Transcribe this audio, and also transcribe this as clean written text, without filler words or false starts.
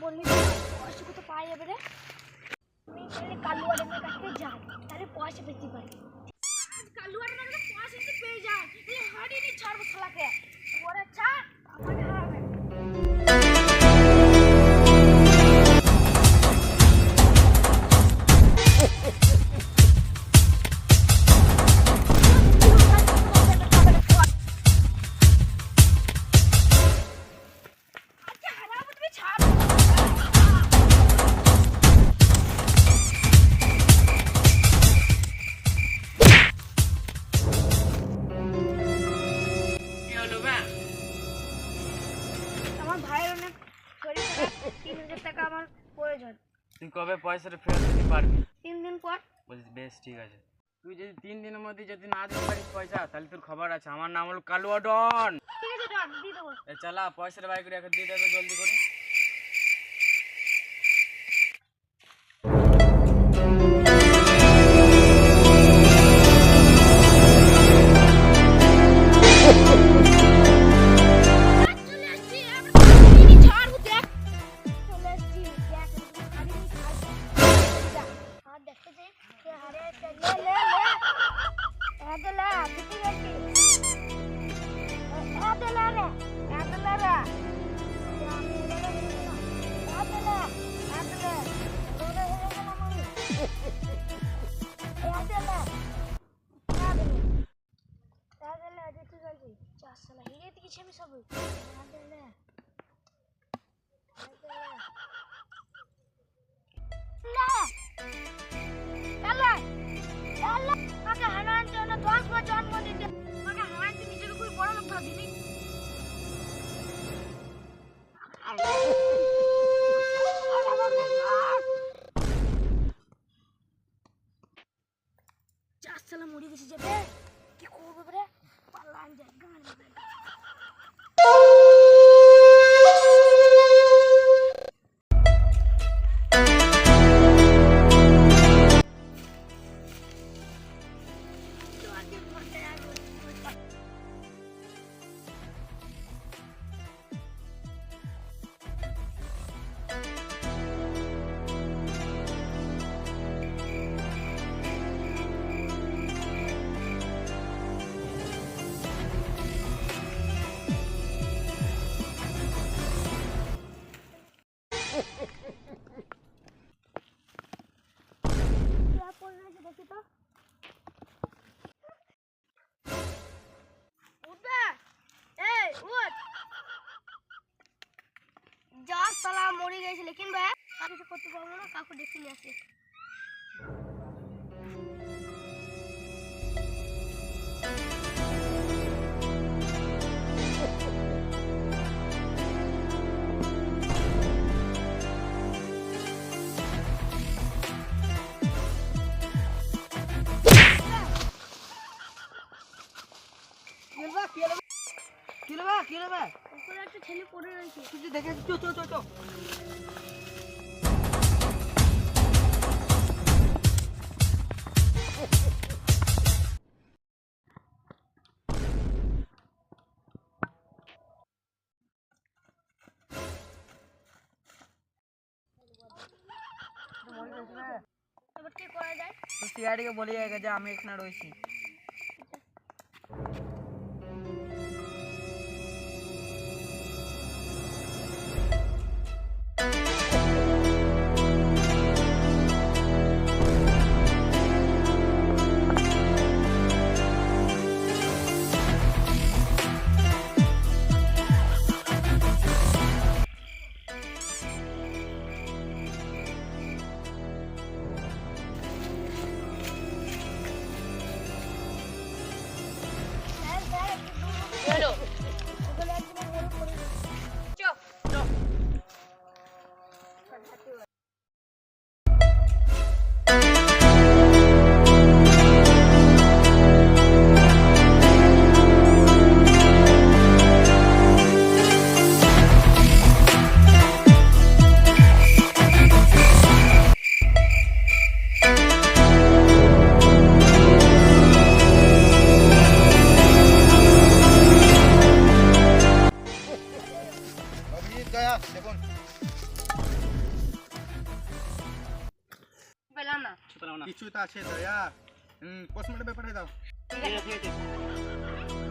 বললি পয়সা কত পাওয়া যাবে রে? আমি তাহলে কালুয়ারের কাছে যাই, তাহলে পয়সা পেতে পারি। আজ কালুয়ারের কাছে পয়সা যদি পেয়ে যাই তাহলে হারিয়ে ছাড়বো শালাকে। ওরে ছাড়, আমাকে হারাবে। আমার ভাইয়ের অনেক শরীর খারাপ, 3000 টাকা আমার প্রয়োজন। তুই কবে পয়সাটা ফেরত দিতে পারবি? 3 দিন পর। বলছিস বেশ ঠিক আছে। তুই যদি 3 দিনের মধ্যে যদি না দিতে পারিস পয়সা, তাহলে তোর খবর আছে। আমার নাম হলো কালুয়া ডন। ঠিক আছে ডন, দিয়ে দেবো। চালা পয়সাটা বাই করে এখন দিয়ে দেবে জলদি করে। আমি সব মরে গেছে যাবে, কি করবো রে? পাল্লান যায় গান মরে গেছে, লেকিন ভাই আর কিছু করতে পারবো না, কাকু দেখে নিয়ে আসে। একটা ছেলে পড়ে রয়েছে, তুই দেখে চো। এবার কি করা যায়? তুই সিআইডিকে বলে যায়গা যে আমি এখানে রয়েছি। ব্যাপারটা আছে দয়া পোস্টমার্টমে পাঠিয়ে দাও। ঠিক আছে ঠিক আছে